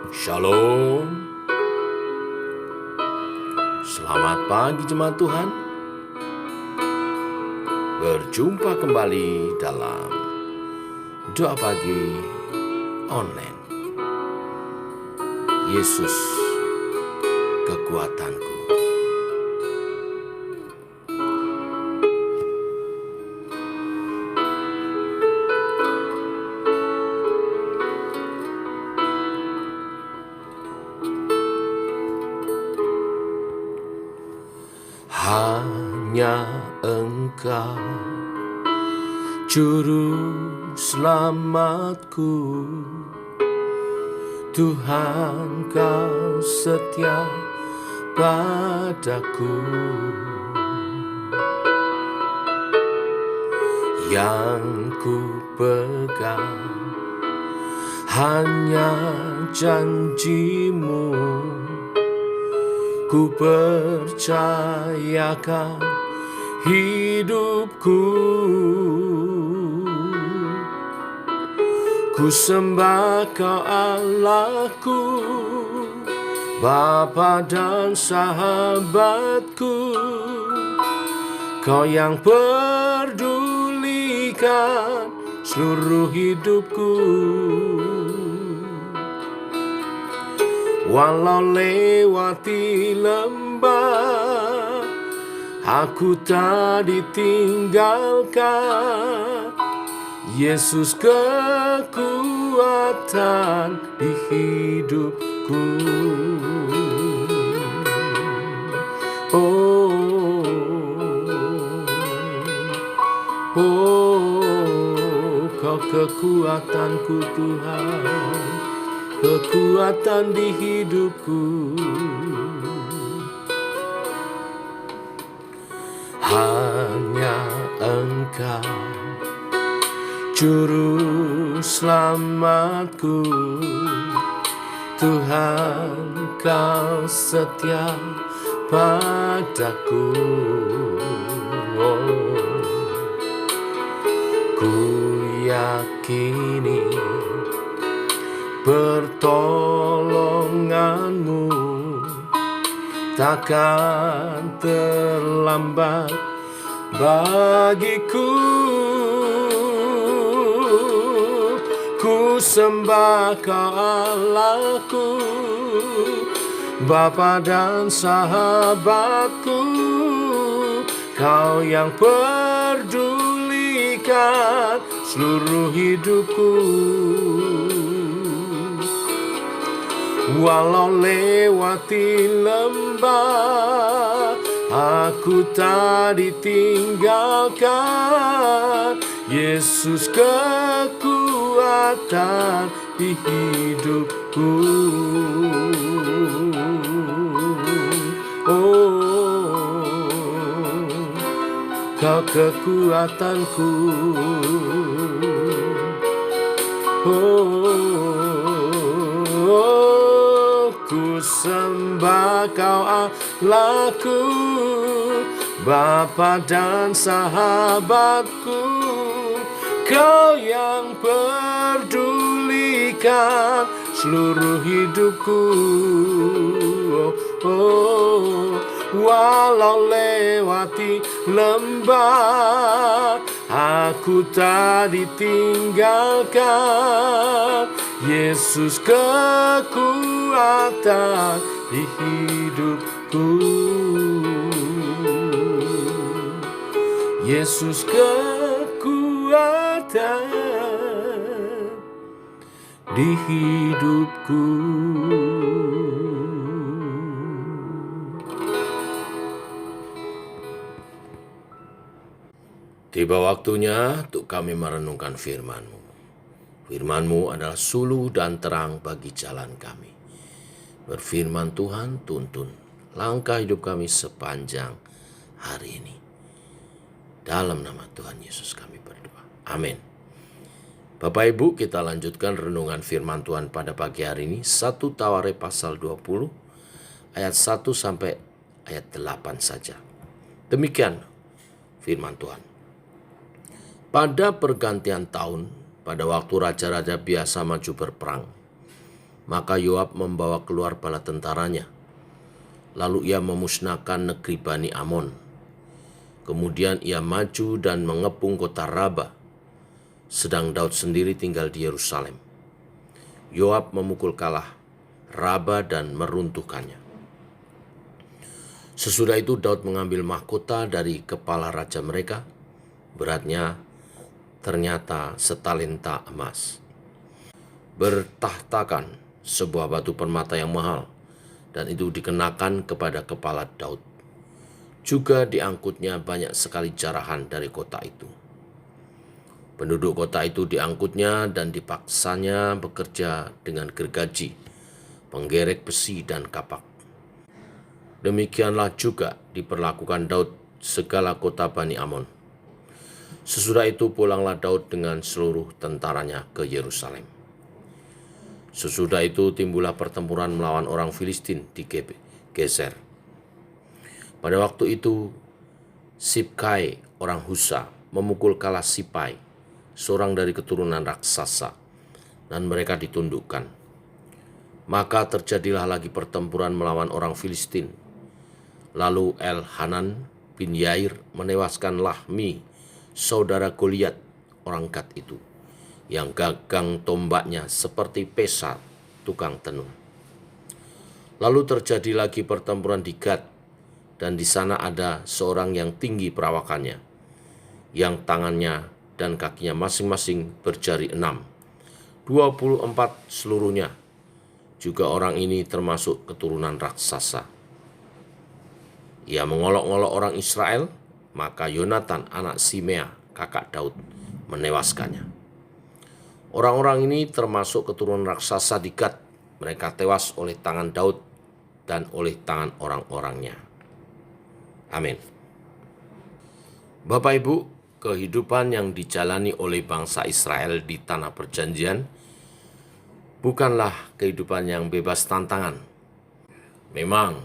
Shalom. Selamat pagi jemaat Tuhan. Berjumpa kembali dalam doa pagi online. Yesus kekuatanku. Hanya Engkau Juru selamatku, Tuhan Kau setia padaku. Yang ku pegang hanya janji-Mu, ku percayakan hidupku. Ku sembah Kau Allahku, Bapa dan sahabatku. Kau yang pedulikan seluruh hidupku. Walau lewati lembah, aku tak ditinggalkan. Yesus kekuatan di hidupku. Kau kekuatanku Tuhan, kekuatan di hidupku. Hanya Engkau Juru selamatku, Tuhan Kau setia padaku. Ku yakini pertolongan-Mu takkan terlambat bagiku. Ku sembah Kau Allahku, Bapa dan sahabatku. Kau yang pedulikan seluruh hidupku. Walau lewati lembah, aku tak ditinggalkan. Yesus kekuatan di hidupku. Kau kekuatanku. Ku sembah Kau Allahku, Bapa dan sahabatku. Kau yang pedulikan seluruh hidupku. Walau lewati lembah, aku tak ditinggalkan. Yesus kekuatan di hidupku. Yesus kekuatan di hidupku. Tiba waktunya untuk kami merenungkan firman-Mu. Firman-Mu adalah suluh dan terang bagi jalan kami. Berfirman Tuhan, tuntun langkah hidup kami sepanjang hari ini. Dalam nama Tuhan Yesus kami berdoa. Amin. Bapak Ibu, kita lanjutkan renungan firman Tuhan pada pagi hari ini. 1 Tawarekh pasal 20 ayat 1 sampai ayat 8 saja. Demikian firman Tuhan. Pada pergantian tahun, pada waktu raja-raja biasa maju berperang, Maka Yoab membawa keluar bala tentaranya. Lalu ia memusnahkan negeri Bani Amon. Kemudian ia maju dan mengepung kota Raba, sedang Daud sendiri tinggal di Yerusalem. Yoab memukul kalah Raba dan meruntuhkannya. Sesudah itu Daud mengambil mahkota dari kepala raja mereka, beratnya ternyata setalenta emas. Bertahtakan sebuah batu permata yang mahal, dan itu dikenakan kepada kepala Daud. Juga diangkutnya banyak sekali jarahan dari kota itu. Penduduk kota itu diangkutnya dan dipaksanya bekerja dengan gergaji, penggerek besi dan kapak. Demikianlah juga diperlakukan Daud segala kota Bani Amon. Sesudah itu pulanglah Daud dengan seluruh tentaranya ke Yerusalem. Sesudah itu timbullah pertempuran melawan orang Filistin di Geser. Pada waktu itu Sibkai orang Husa memukul kalah Sipai, seorang dari keturunan raksasa, dan mereka ditundukkan. Maka terjadilah lagi pertempuran melawan orang Filistin. Lalu Elhanan bin Yair menewaskan Lahmi, saudara Goliat orang Gad itu, yang gagang tombaknya seperti pesa tukang tenun. Lalu terjadi lagi pertempuran di Gad, dan di sana ada seorang yang tinggi perawakannya, yang tangannya dan kakinya masing-masing berjari 6, 24 seluruhnya. Juga orang ini termasuk keturunan raksasa. Ia mengolok-olok orang Israel, maka Yonatan anak Simea, kakak Daud, menewaskannya. Orang-orang ini termasuk keturunan raksasa di Gad. Mereka tewas oleh tangan Daud dan oleh tangan orang-orangnya. Amin. Bapak Ibu, kehidupan yang dijalani oleh bangsa Israel di tanah perjanjian bukanlah kehidupan yang bebas tantangan. Memang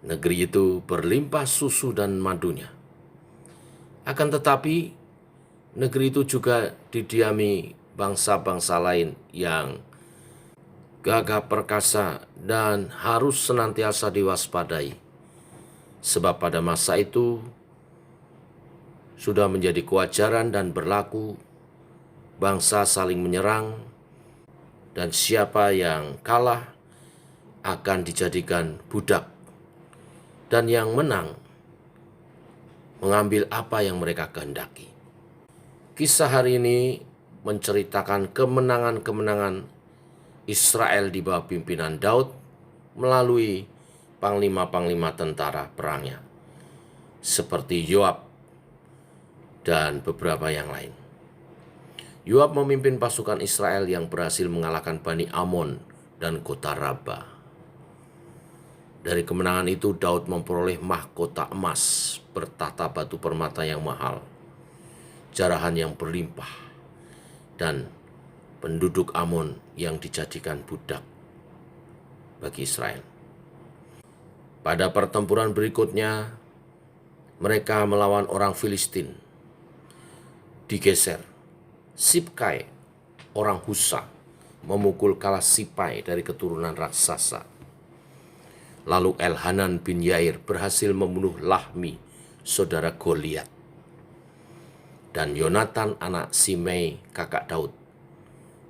negeri itu berlimpah susu dan madunya. Akan tetapi, negeri itu juga didiami bangsa-bangsa lain yang gagah perkasa dan harus senantiasa diwaspadai. Sebab pada masa itu sudah menjadi kewajaran dan berlaku bangsa saling menyerang, dan siapa yang kalah akan dijadikan budak, dan yang menang mengambil apa yang mereka kehendaki. Kisah hari ini menceritakan kemenangan-kemenangan Israel di bawah pimpinan Daud melalui panglima-panglima tentara perangnya, seperti Yoab dan beberapa yang lain. Yoab memimpin pasukan Israel yang berhasil mengalahkan Bani Amon dan kota Raba. Dari kemenangan itu Daud memperoleh mahkota emas bertata batu permata yang mahal, jarahan yang berlimpah, dan penduduk Amon yang dijadikan budak bagi Israel. Pada pertempuran berikutnya, mereka melawan orang Filistin di Geser. Sibkai, orang Husa, memukul kalah Sipai dari keturunan raksasa. Lalu Elhanan bin Yair berhasil membunuh Lahmi, saudara Goliat. Dan Yonatan anak Simei, kakak Daud,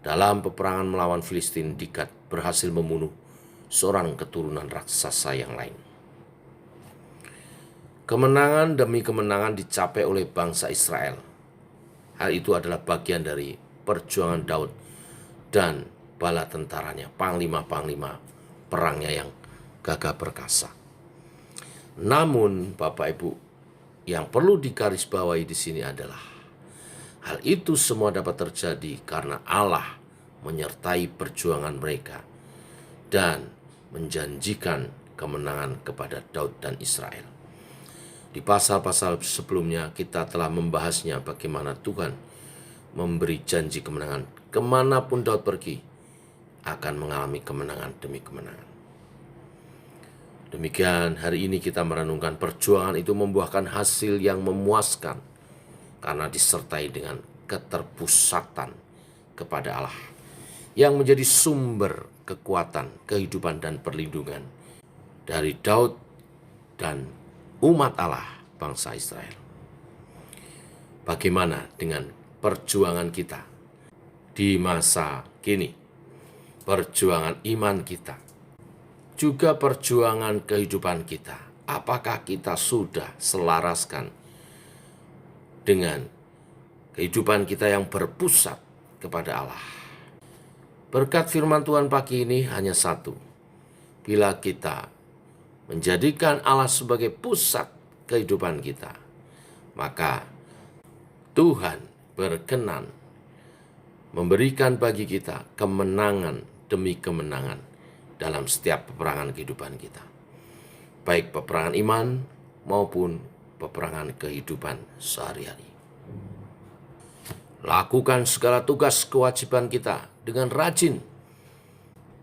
dalam peperangan melawan Filistin di Gad berhasil membunuh seorang keturunan raksasa yang lain. Kemenangan demi kemenangan dicapai oleh bangsa Israel. Hal itu adalah bagian dari perjuangan Daud dan bala tentaranya, panglima-panglima perangnya yang gagah perkasa. Namun, Bapak Ibu, yang perlu digarisbawahi di sini adalah hal itu semua dapat terjadi karena Allah menyertai perjuangan mereka dan menjanjikan kemenangan kepada Daud dan Israel. Di pasal-pasal sebelumnya kita telah membahasnya bagaimana Tuhan memberi janji kemenangan. Kemanapun Daud pergi, akan mengalami kemenangan demi kemenangan. Demikian hari ini kita merenungkan perjuangan itu membuahkan hasil yang memuaskan karena disertai dengan keterpusatan kepada Allah yang menjadi sumber kekuatan, kehidupan, dan perlindungan dari Daud dan umat Allah bangsa Israel. Bagaimana dengan perjuangan kita di masa kini? Perjuangan iman kita, juga perjuangan kehidupan kita. Apakah kita sudah selaraskan dengan kehidupan kita yang berpusat kepada Allah? Berkat firman Tuhan pagi ini hanya satu. Bila kita menjadikan Allah sebagai pusat kehidupan kita, maka Tuhan berkenan memberikan bagi kita kemenangan demi kemenangan dalam setiap peperangan kehidupan kita. Baik peperangan iman maupun peperangan kehidupan sehari-hari. Lakukan segala tugas kewajiban kita dengan rajin.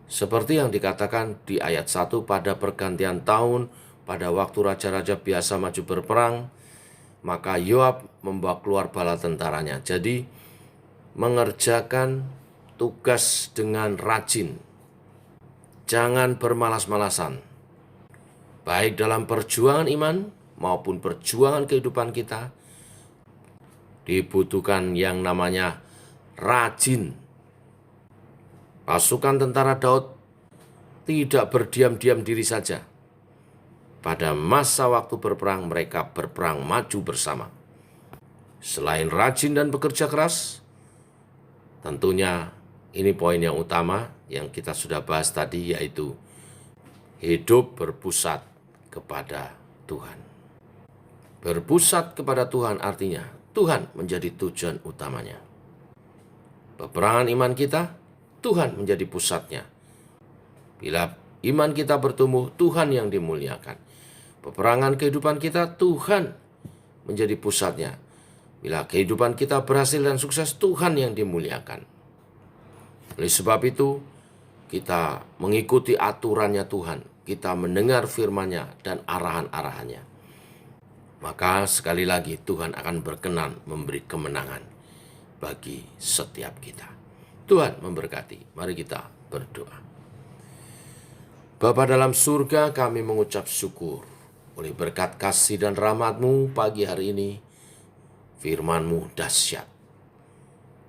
Seperti yang dikatakan di ayat 1, pada pergantian tahun, pada waktu raja-raja biasa maju berperang, maka Yoab membawa keluar bala tentaranya. Jadi, mengerjakan tugas dengan rajin. Jangan bermalas-malasan. Baik dalam perjuangan iman maupun perjuangan kehidupan kita, dibutuhkan yang namanya rajin. Pasukan tentara Daud tidak berdiam-diam diri saja. Pada masa waktu berperang, mereka berperang maju bersama. Selain rajin dan bekerja keras, tentunya ini poin yang utama yang kita sudah bahas tadi, yaitu hidup berpusat kepada Tuhan. Berpusat kepada Tuhan artinya Tuhan menjadi tujuan utamanya. Peperangan iman kita, Tuhan menjadi pusatnya. Bila iman kita bertumbuh, Tuhan yang dimuliakan. Peperangan kehidupan kita, Tuhan menjadi pusatnya. Bila kehidupan kita berhasil dan sukses, Tuhan yang dimuliakan. Oleh sebab itu, kita mengikuti aturannya Tuhan. Kita mendengar firman-Nya dan arahan-arahannya. Maka sekali lagi Tuhan akan berkenan memberi kemenangan bagi setiap kita. Tuhan memberkati. Mari kita berdoa. Bapa dalam surga, kami mengucap syukur oleh berkat kasih dan rahmat-Mu pagi hari ini. Firman-Mu dahsyat.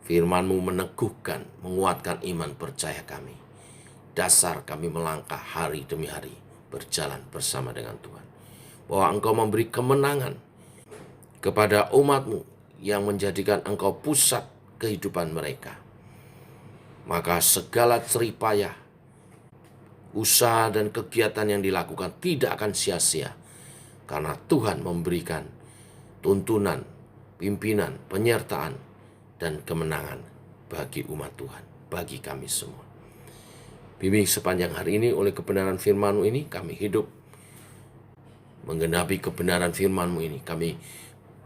Firman-Mu meneguhkan, menguatkan iman percaya kami. Dasar kami melangkah hari demi hari berjalan bersama dengan Tuhan. Bahwa Engkau memberi kemenangan kepada umat-Mu yang menjadikan Engkau pusat kehidupan mereka. Maka segala jeripayah, usaha dan kegiatan yang dilakukan tidak akan sia-sia. Karena Tuhan memberikan tuntunan, pimpinan, penyertaan, dan kemenangan bagi umat Tuhan, bagi kami semua. Bimbing sepanjang hari ini oleh kebenaran firman-Mu ini, kami hidup menggenapi kebenaran firman-Mu ini. Kami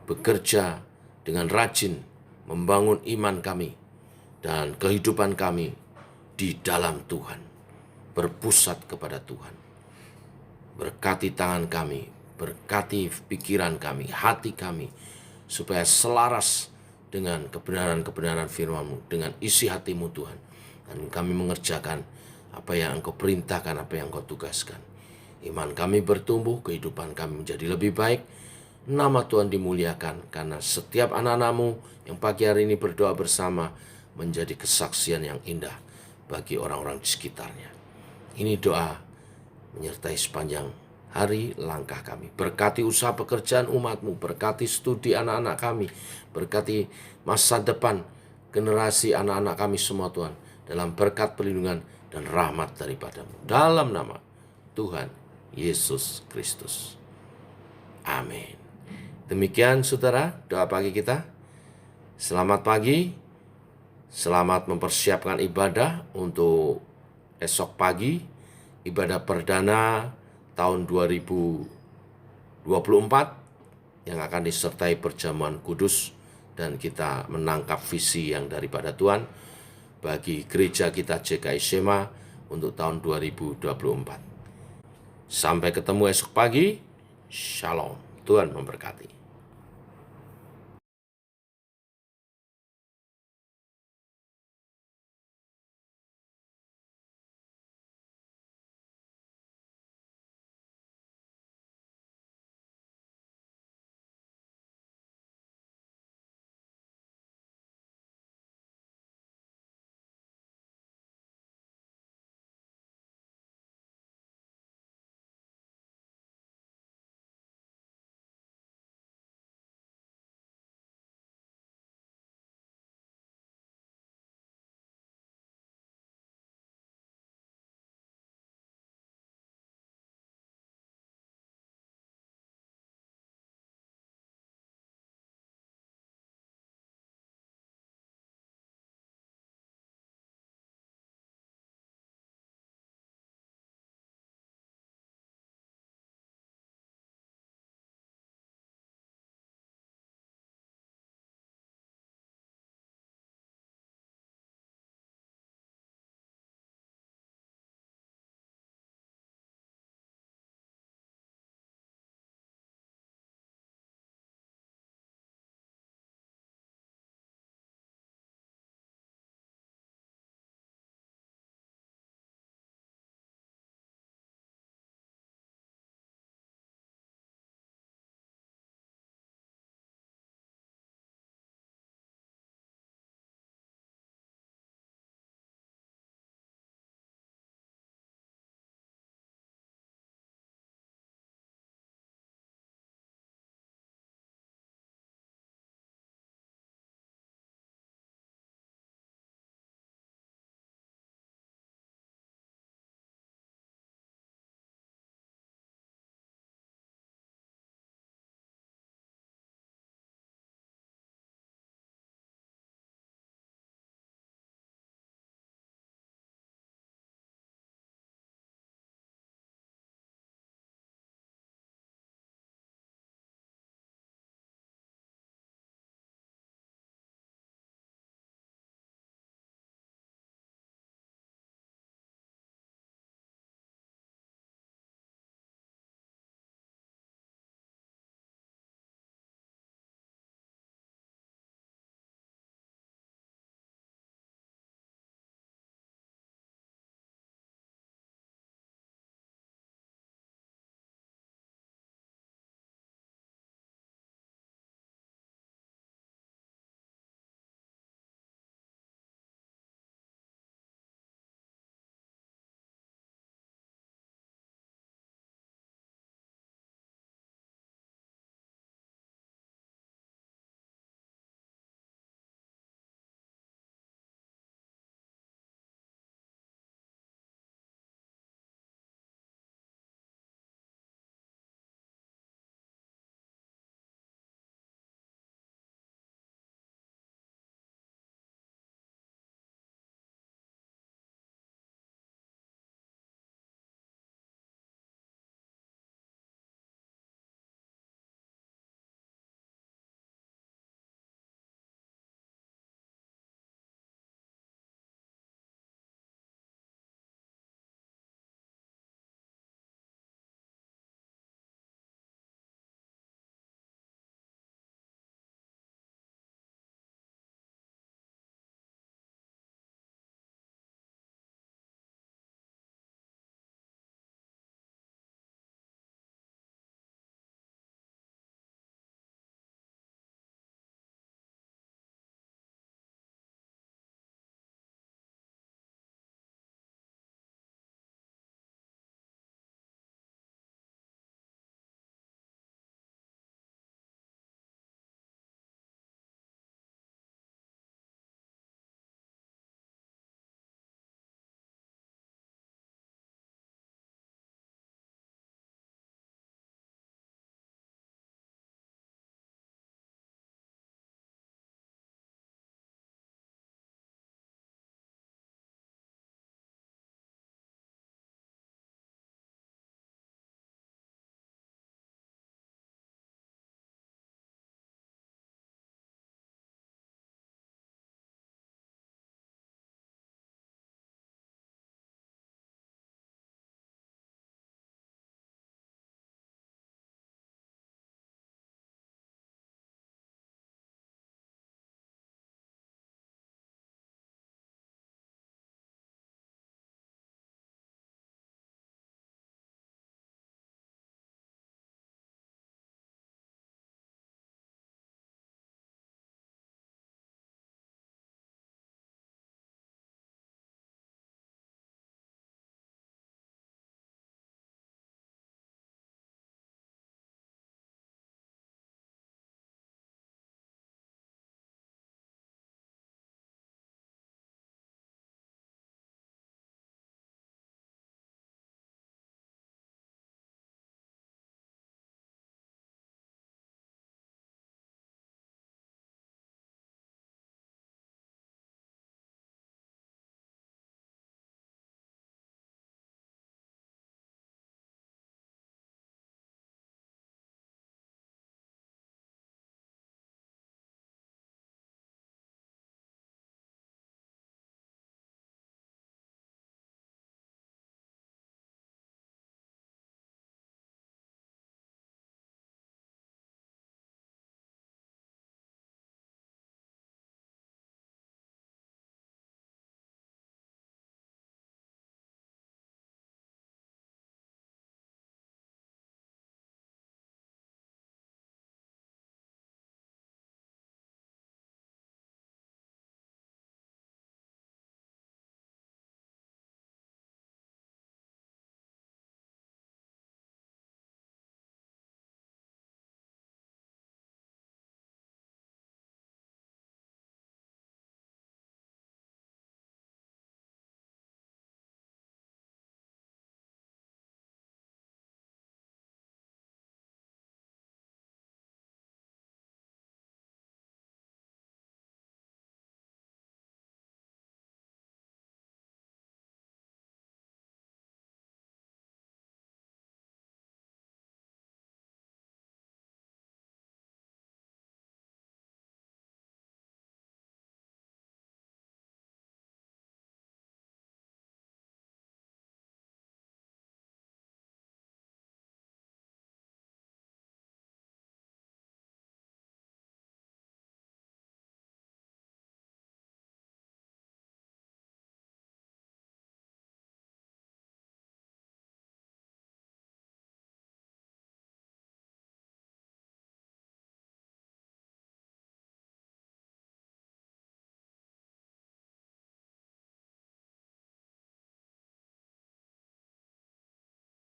bekerja dengan rajin membangun iman kami dan kehidupan kami di dalam Tuhan, berpusat kepada Tuhan. Berkati tangan kami, berkati pikiran kami, hati kami, supaya selaras dengan kebenaran-kebenaran firman-Mu, dengan isi hati-Mu Tuhan. Dan kami mengerjakan apa yang Engkau perintahkan, apa yang Engkau tugaskan. Iman kami bertumbuh, kehidupan kami menjadi lebih baik. Nama Tuhan dimuliakan, karena setiap anak-anak-Mu yang pagi hari ini berdoa bersama menjadi kesaksian yang indah bagi orang-orang di sekitarnya. Ini doa menyertai sepanjang hari langkah kami. Berkati usaha pekerjaan umat-Mu, berkati studi anak-anak kami, berkati masa depan generasi anak-anak kami semua Tuhan, dalam berkat perlindungan dan rahmat daripada-Mu. Dalam nama Tuhan Yesus Kristus. Amin. Demikian saudara, doa pagi kita. Selamat pagi. Selamat mempersiapkan ibadah untuk esok pagi, ibadah perdana tahun 2024 yang akan disertai perjamuan kudus, dan kita menangkap visi yang daripada Tuhan bagi gereja kita JKI Shema untuk tahun 2024. Sampai ketemu esok pagi. Shalom. Tuhan memberkati.